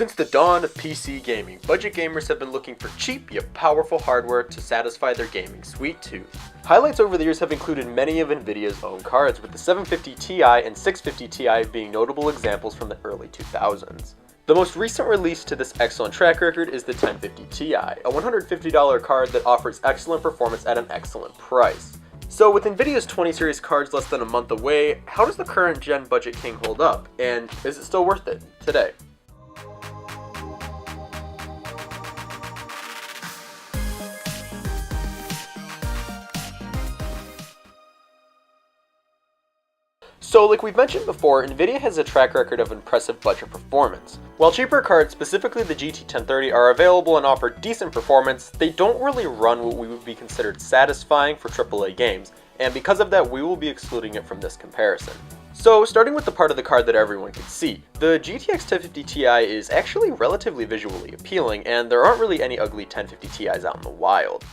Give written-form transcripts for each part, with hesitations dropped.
Since the dawn of PC gaming, budget gamers have been looking for cheap yet powerful hardware to satisfy their gaming sweet tooth. Highlights over the years have included many of Nvidia's own cards, with the 750 Ti and 650 Ti being notable examples from the early 2000s. The most recent release to this excellent track record is the 1050 Ti, a $150 card that offers excellent performance at an excellent price. So with Nvidia's 20 series cards less than a month away, how does the current gen budget king hold up, and is it still worth it today? So like we've mentioned before, Nvidia has a track record of impressive budget performance. While cheaper cards, specifically the GT 1030, are available and offer decent performance, they don't really run what we would be considered satisfying for AAA games, and because of that we will be excluding it from this comparison. So starting with the part of the card that everyone can see, the GTX 1050 Ti is actually relatively visually appealing, and there aren't really any ugly 1050 Ti's out in the wild.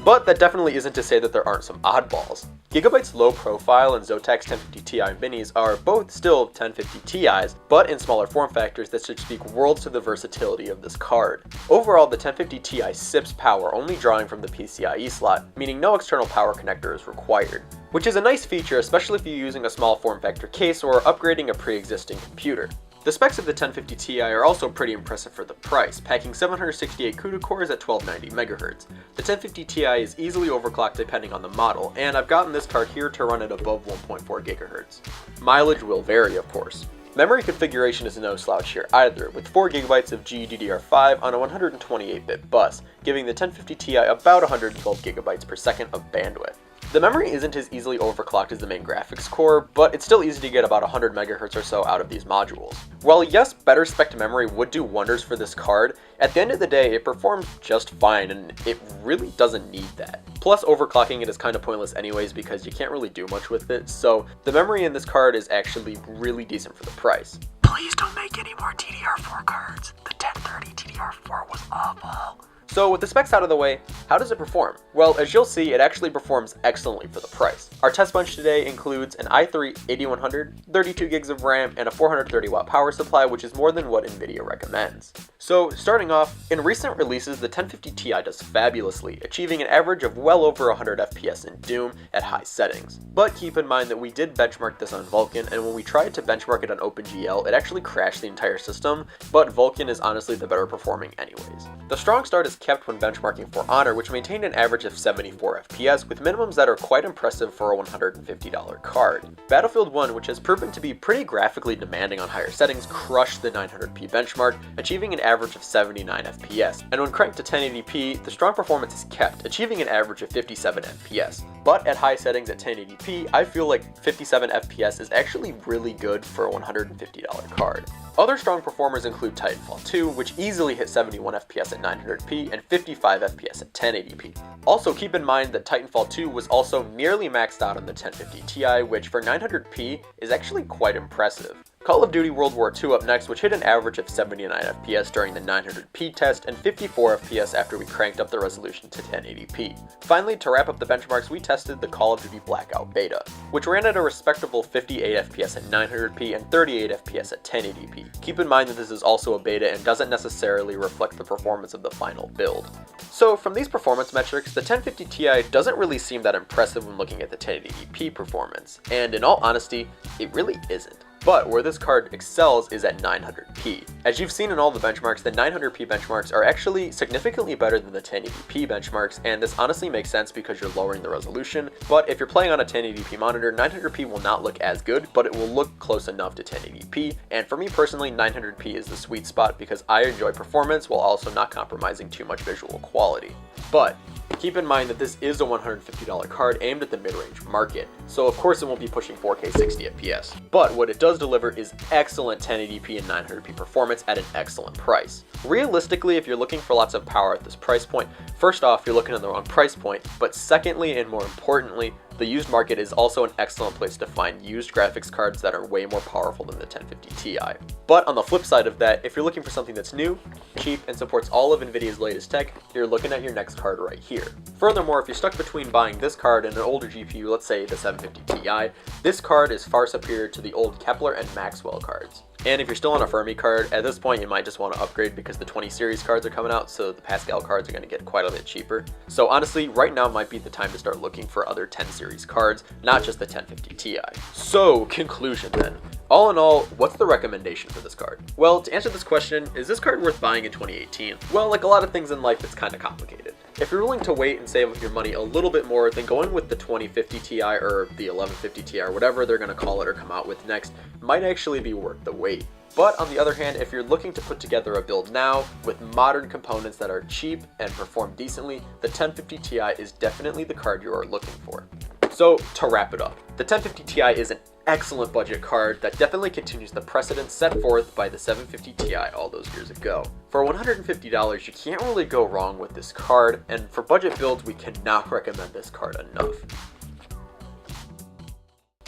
But that definitely isn't to say that there aren't some oddballs. Gigabyte's low profile and Zotac 1050 Ti minis are both still 1050 Ti's, but in smaller form factors that should speak worlds to the versatility of this card. Overall, the 1050 Ti sips power only drawing from the PCIe slot, meaning no external power connector is required, which is a nice feature, especially if you're using a small form factor case or upgrading a pre-existing computer. The specs of the 1050 Ti are also pretty impressive for the price, packing 768 CUDA cores at 1290 MHz. The 1050 Ti is easily overclocked depending on the model, and I've gotten this card here to run at above 1.4 GHz. Mileage will vary, of course. Memory configuration is no slouch here either, with 4GB of GDDR5 on a 128-bit bus, giving the 1050 Ti about 112 GB per second of bandwidth. The memory isn't as easily overclocked as the main graphics core, but it's still easy to get about 100 MHz or so out of these modules. While yes, better spec memory would do wonders for this card, at the end of the day it performs just fine and it really doesn't need that. Plus overclocking it is kind of pointless anyways because you can't really do much with it, so the memory in this card is actually really decent for the price. Please don't make any more DDR4 cards. The 1030 DDR4 was awful. So with the specs out of the way, how does it perform? Well, as you'll see, it actually performs excellently for the price. Our test bench today includes an i3 8100, 32 gigs of RAM, and a 430 watt power supply, which is more than what Nvidia recommends. So starting off, in recent releases, the 1050 Ti does fabulously, achieving an average of well over 100 FPS in Doom at high settings. But keep in mind that we did benchmark this on Vulkan, and when we tried to benchmark it on OpenGL, it actually crashed the entire system, but Vulkan is honestly the better performing anyways. The strong start is kept when benchmarking For Honor, which maintained an average of 74 FPS with minimums that are quite impressive for a $150 card. Battlefield 1, which has proven to be pretty graphically demanding on higher settings, crushed the 900p benchmark, achieving an average of 79 FPS, and when cranked to 1080p, the strong performance is kept, achieving an average of 57 FPS. But at high settings at 1080p, I feel like 57 FPS is actually really good for a $150 card. Other strong performers include Titanfall 2, which easily hit 71 FPS at 900p and 55 FPS at 1080p. Also keep in mind that Titanfall 2 was also nearly maxed out on the 1050 Ti, which for 900p is actually quite impressive. Call of Duty World War II up next, which hit an average of 79 FPS during the 900p test and 54 FPS after we cranked up the resolution to 1080p. Finally, to wrap up the benchmarks, we tested the Call of Duty Blackout beta, which ran at a respectable 58 FPS at 900p and 38 FPS at 1080p. Keep in mind that this is also a beta and doesn't necessarily reflect the performance of the final build. So from these performance metrics, the 1050 Ti doesn't really seem that impressive when looking at the 1080p performance, and in all honesty, it really isn't. But where this card excels is at 900p. As you've seen in all the benchmarks, the 900p benchmarks are actually significantly better than the 1080p benchmarks, and this honestly makes sense because you're lowering the resolution. But if you're playing on a 1080p monitor, 900p will not look as good, but it will look close enough to 1080p. And for me personally, 900p is the sweet spot because I enjoy performance while also not compromising too much visual quality. But keep in mind that this is a $150 card aimed at the mid-range market, so of course it won't be pushing 4K 60 FPS. But what it does deliver is excellent 1080p and 900p performance at an excellent price. Realistically, if you're looking for lots of power at this price point, first off, you're looking at the wrong price point, but secondly and more importantly, the used market is also an excellent place to find used graphics cards that are way more powerful than the 1050 Ti. But on the flip side of that, if you're looking for something that's new, cheap, and supports all of Nvidia's latest tech, you're looking at your next card right here. Furthermore, if you're stuck between buying this card and an older GPU, let's say the 750 Ti, this card is far superior to the old Kepler and Maxwell cards. And if you're still on a Fermi card, at this point you might just want to upgrade because the 20 series cards are coming out, so the Pascal cards are going to get quite a bit cheaper. So honestly, right now might be the time to start looking for other 10 series cards, not just the 1050 Ti. So, conclusion then. All in all, what's the recommendation for this card? Well, to answer this question, is this card worth buying in 2018? Well, like a lot of things in life, it's kind of complicated. If you're willing to wait and save up your money a little bit more, then going with the 2050 Ti or the 1150 Ti or whatever they're going to call it or come out with next might actually be worth the wait. But on the other hand, if you're looking to put together a build now with modern components that are cheap and perform decently, the 1050 Ti is definitely the card you are looking for. So to wrap it up, the 1050 Ti is an excellent budget card that definitely continues the precedent set forth by the 750 Ti all those years ago. For $150, you can't really go wrong with this card, and for budget builds, we cannot recommend this card enough.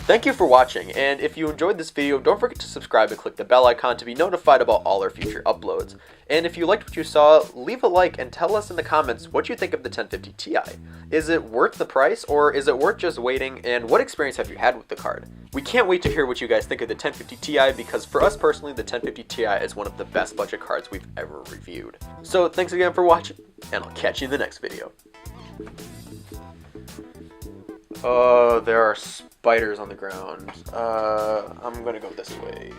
Thank you for watching, and if you enjoyed this video, don't forget to subscribe and click the bell icon to be notified about all our future uploads. And if you liked what you saw, leave a like and tell us in the comments what you think of the 1050 Ti. Is it worth the price, or is it worth just waiting, and what experience have you had with the card? We can't wait to hear what you guys think of the 1050 Ti, because for us personally, the 1050 Ti is one of the best budget cards we've ever reviewed. So thanks again for watching, and I'll catch you in the next video. There are spiders on the ground. I'm gonna go this way.